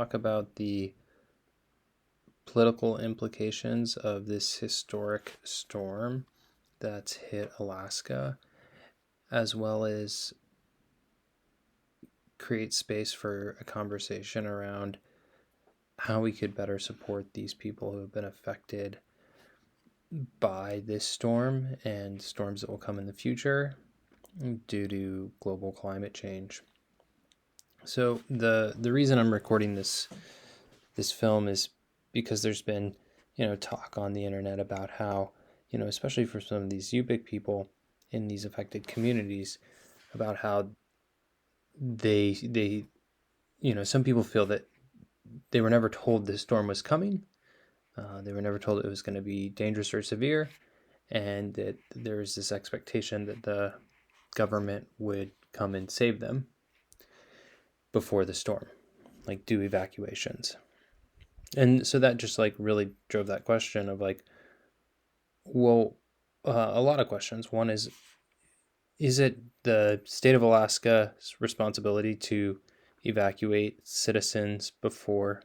talk about the political implications of this historic storm that's hit Alaska, as well as create space for a conversation around how we could better support these people who have been affected by this storm and storms that will come in the future due to global climate change. So the reason I'm recording this film is because there's been talk on the internet about how especially for some of these Yupik people in these affected communities, about how they some people feel that they were never told this storm was coming. They were never told it was going to be dangerous or severe, and that there was this expectation that the government would come and save them before the storm, like do evacuations. And so that just really drove that question of a lot of questions. One is it the state of Alaska's responsibility to evacuate citizens before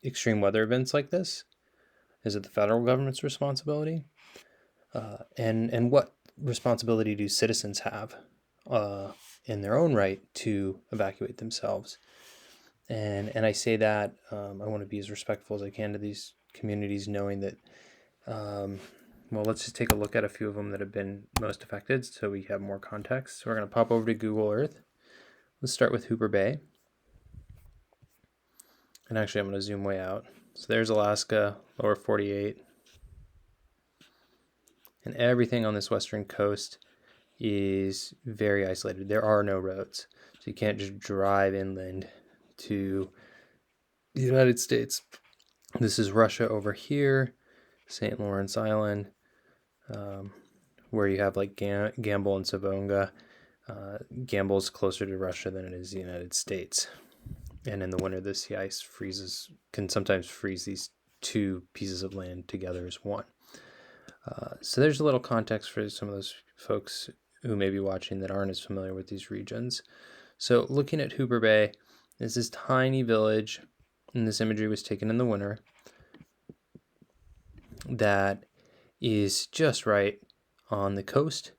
extreme weather events like this? Is it the federal government's responsibility? And what responsibility do citizens have in their own right to evacuate themselves? And I say that I want to be as respectful as I can to these communities, knowing that, let's just take a look at a few of them that have been most affected so we have more context. So we're going to pop over to Google Earth. Let's start with Hooper Bay. And actually, I'm going to zoom way out. So there's Alaska, lower 48. And everything on this western coast is very isolated. There are no roads. So you can't just drive inland to the United States. This is Russia over here, St. Lawrence Island, where you have Gamble and Savonga. Gamble's closer to Russia than it is the United States. And in the winter, the sea ice can sometimes freeze these two pieces of land together as one. So there's a little context for some of those folks who may be watching that aren't as familiar with these regions. So looking at Hooper Bay, there's this tiny village, and this imagery was taken in the winter, that is just right on the coast.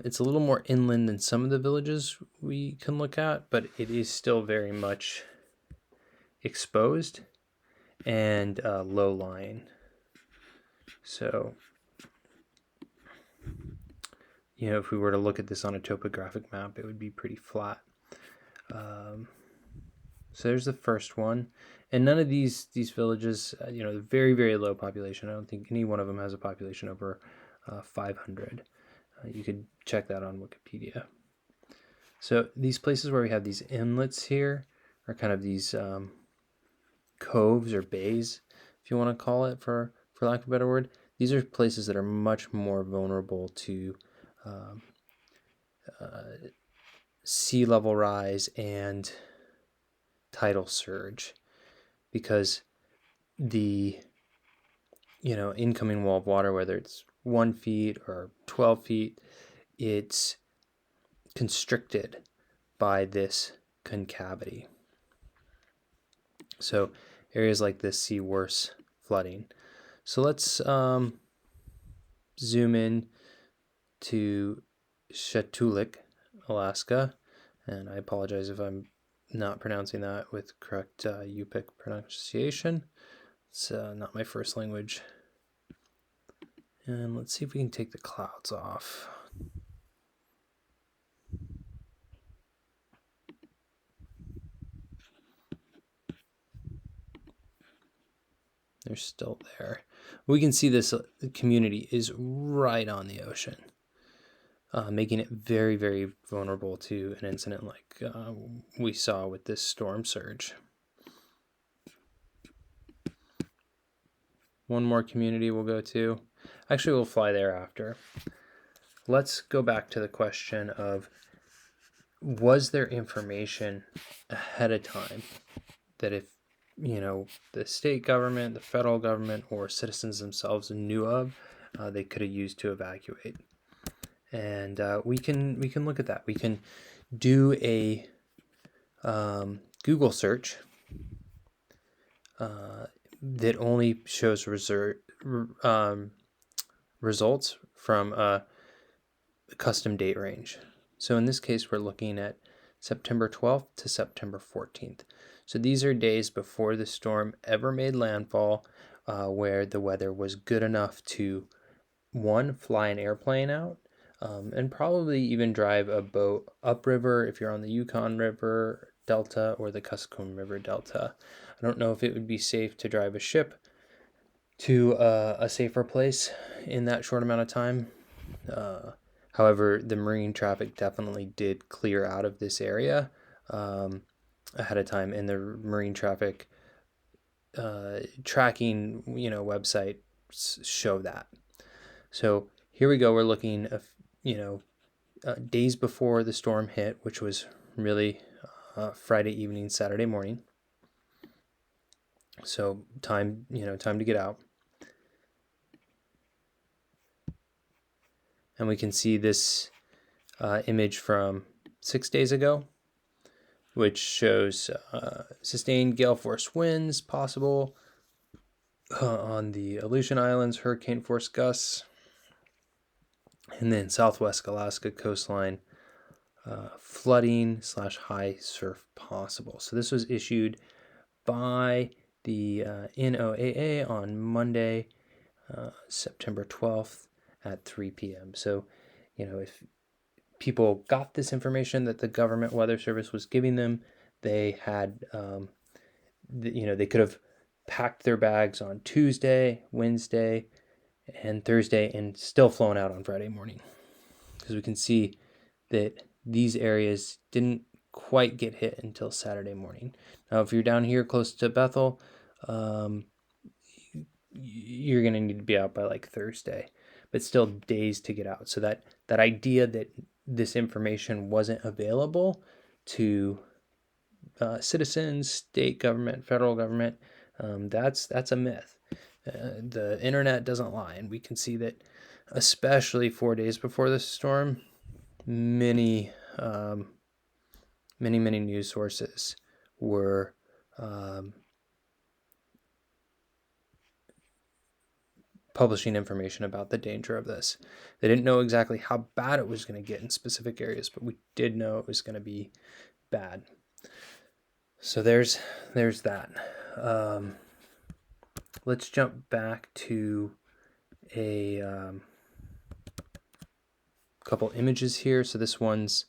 It's a little more inland than some of the villages we can look at, but it is still very much exposed and low-lying. So, if we were to look at this on a topographic map, it would be pretty flat. So there's the first one. And none of these villages, very, very low population. I don't think any one of them has a population over 500. You could check that on Wikipedia. So these places where we have these inlets here are kind of these coves or bays, if you want to call it, for lack of a better word. These are places that are much more vulnerable to sea level rise and tidal surge, because the incoming wall of water, whether it's 1 feet or 12 feet, it's constricted by this concavity. So areas like this see worse flooding. So let's zoom in to Shatulik, Alaska, and I apologize if I'm not pronouncing that with correct Yupik pronunciation. It's not my first language. And let's see if we can take the clouds off. They're still there. We can see this community is right on the ocean, making it very, very vulnerable to an incident like we saw with this storm surge. One more community we'll go to. Actually, we'll fly there after. Let's go back to the question of, was there information ahead of time that if the state government, the federal government, or citizens themselves knew of, they could have used to evacuate? And we can look at that. We can do a Google search that only shows results from a custom date range. So in this case, we're looking at September 12th to September 14th. So these are days before the storm ever made landfall, where the weather was good enough to, one, fly an airplane out, and probably even drive a boat upriver if you're on the Yukon River Delta or the Kuskokwim River Delta. I don't know if it would be safe to drive a ship to a safer place in that short amount of time. However, the marine traffic definitely did clear out of this area ahead of time, and the marine traffic tracking websites show that. So here we go. We're looking days before the storm hit, which was really Friday evening, Saturday morning. So time to get out. And we can see this image from 6 days ago, which shows sustained gale force winds possible on the Aleutian Islands, hurricane force gusts, and then southwest Alaska coastline, flooding / high surf possible. So this was issued by the NOAA on Monday, September 12th at 3 p.m. So, if people got this information that the government weather service was giving them, they had, they could have packed their bags on Tuesday, Wednesday, and Thursday and still flown out on Friday morning. Because we can see that these areas didn't quite get hit until Saturday morning. Now, if you're down here close to Bethel, you're going to need to be out by like Thursday, but still days to get out. So that idea that this information wasn't available to citizens, state government, federal government, that's a myth. The internet doesn't lie, and we can see that, especially 4 days before the storm, many news sources were publishing information about the danger of this. They didn't know exactly how bad it was going to get in specific areas, but we did know it was going to be bad. So there's that. Let's jump back to a couple images here. So this one's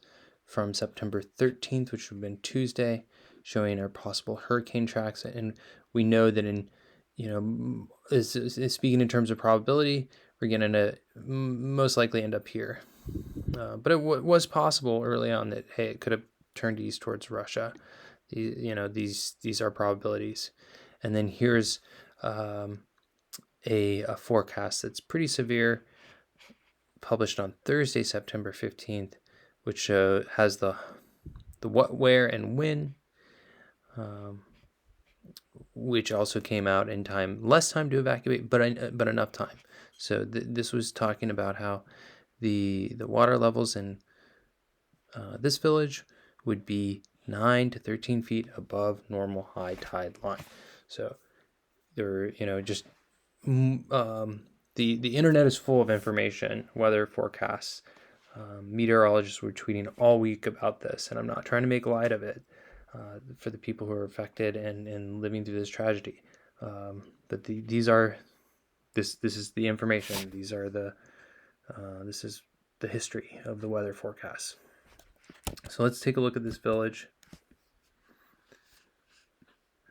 from September 13th, which would have been Tuesday, showing our possible hurricane tracks. And we know that speaking in terms of probability, we're going to most likely end up here. But it was possible early on that, hey, it could have turned east towards Russia. These are probabilities. And then here's a forecast that's pretty severe, published on Thursday, September 15th, which has the what, where, and when, which also came out in time, less time to evacuate, but enough time. So this was talking about how the water levels in this village would be 9 to 13 feet above normal high tide line. So there, just the internet is full of information, weather forecasts. Meteorologists were tweeting all week about this, and I'm not trying to make light of it for the people who are affected and living through this tragedy. But this is the information. This is the history of the weather forecasts. So let's take a look at this village.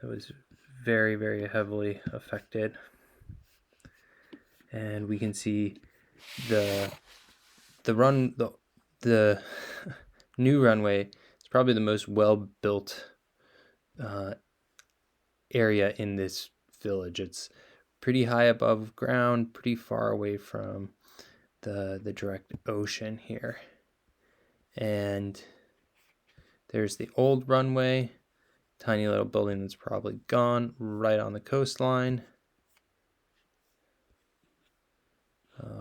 It was very, very heavily affected. And we can see the new runway is probably the most well-built area in this village. It's pretty high above ground, pretty far away from the direct ocean here. And there's the old runway, tiny little building that's probably gone, right on the coastline.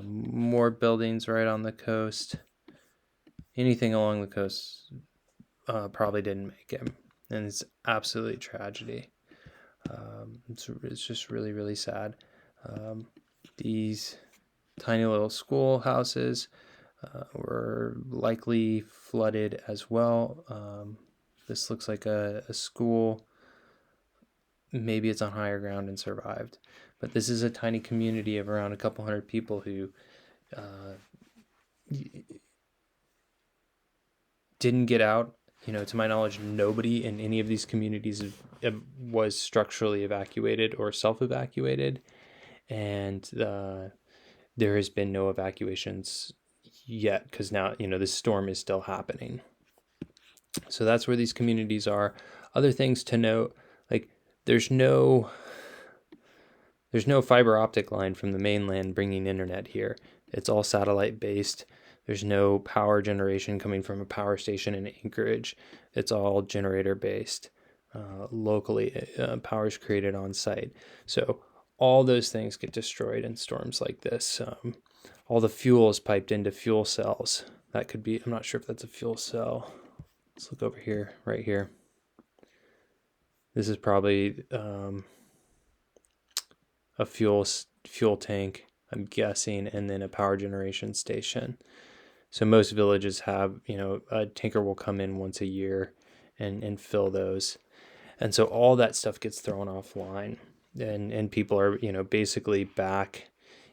More buildings right on the coast. Anything along the coast probably didn't make it. and it's absolutely tragedy. It's just really, really sad. These tiny little schoolhouses were likely flooded as well. This looks like a school. Maybe it's on higher ground and survived. But this is a tiny community of around a couple hundred people who didn't get out. To my knowledge, nobody in any of these communities was structurally evacuated or self-evacuated. And there has been no evacuations yet because now, this storm is still happening. So that's where these communities are. Other things to note, like there's no fiber optic line from the mainland bringing internet here. It's all satellite based. There's no power generation coming from a power station in Anchorage. It's all generator based. Locally, power is created on site. So all those things get destroyed in storms like this. All the fuel is piped into fuel cells. That could be, I'm not sure if that's a fuel cell. Let's look over here, right here. This is probably a fuel tank, I'm guessing, and then a power generation station. So most villages have, a tanker will come in once a year and fill those. And so all that stuff gets thrown offline. And people are, basically back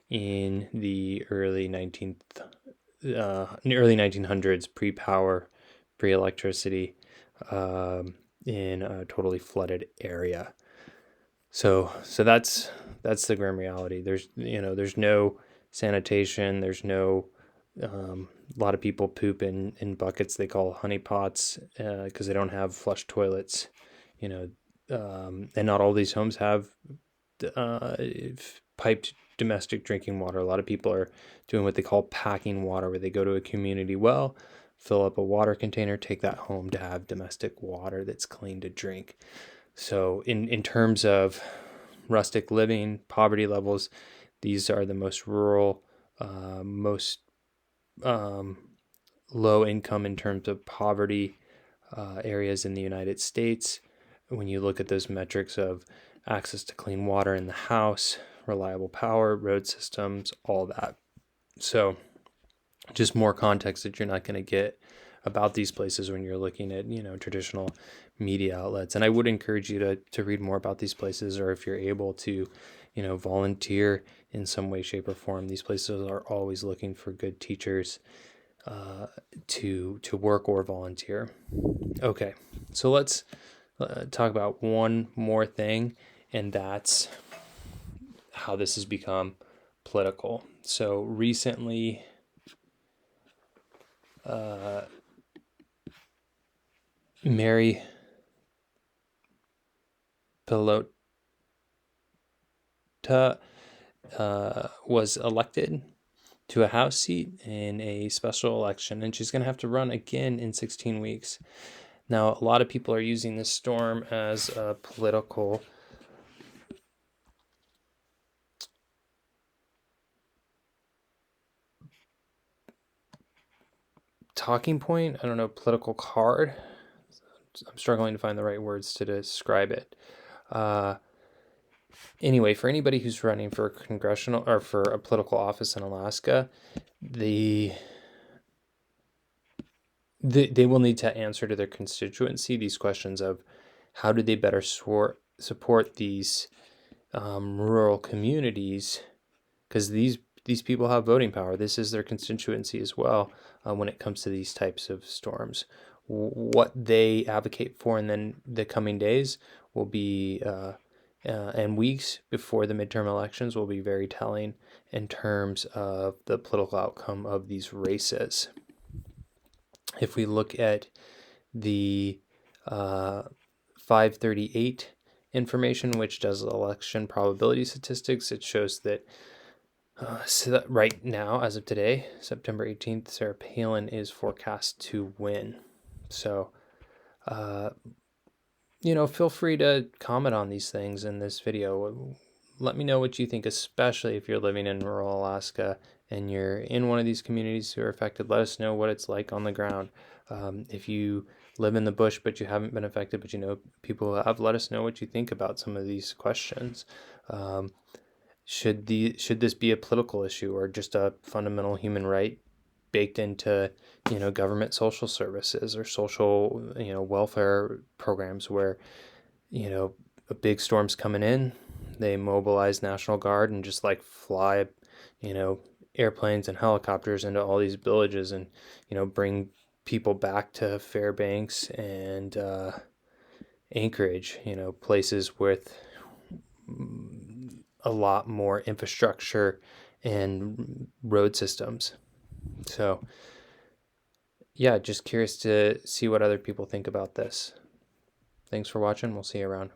in the early 1900s, pre-power, pre-electricity, in a totally flooded area. So that's the grim reality. There's no sanitation. There's no a lot of people poop in buckets they call honeypots because they don't have flush toilets, and not all these homes have piped domestic drinking water. A lot of people are doing what they call packing water, where they go to a community well, fill up a water container, take that home to have domestic water that's clean to drink. So in terms of rustic living, poverty levels, these are the most rural, most low income in terms of poverty areas in the United States. When you look at those metrics of access to clean water in the house, reliable power, road systems, all that. So just more context that you're not going to get about these places when you're looking at, traditional media outlets. And I would encourage you to read more about these places, or if you're able to, volunteer in some way, shape, or form. These places are always looking for good teachers to work or volunteer. Okay, so let's talk about one more thing, and that's how this has become political. So recently, Mary Pelota was elected to a House seat in a special election, and she's going to have to run again in 16 weeks. Now, a lot of people are using this storm as a political talking point. I don't know, political card. I'm struggling to find the right words to describe it. Anyway, for anybody who's running for a congressional or for a political office in Alaska, they will need to answer to their constituency these questions of how do they better support these rural communities, because these people have voting power. This is their constituency as well when it comes to these types of storms. What they advocate for in then the coming days will be and weeks before the midterm elections will be very telling in terms of the political outcome of these races. If we look at the 538 information, which does election probability statistics, it shows that right now, as of today, September 18th, Sarah Palin is forecast to win. So, feel free to comment on these things in this video. Let me know what you think, especially if you're living in rural Alaska and you're in one of these communities who are affected. Let us know what it's like on the ground. If you live in the bush, but you haven't been affected, but you know people who have. Let us know what you think about some of these questions. Should this be a political issue or just a fundamental human right baked into, government social services or social, welfare programs where, a big storm's coming in, they mobilize National Guard and just like fly, airplanes and helicopters into all these villages and, bring people back to Fairbanks and Anchorage, places with a lot more infrastructure and road systems. So, yeah, just curious to see what other people think about this. Thanks for watching. We'll see you around.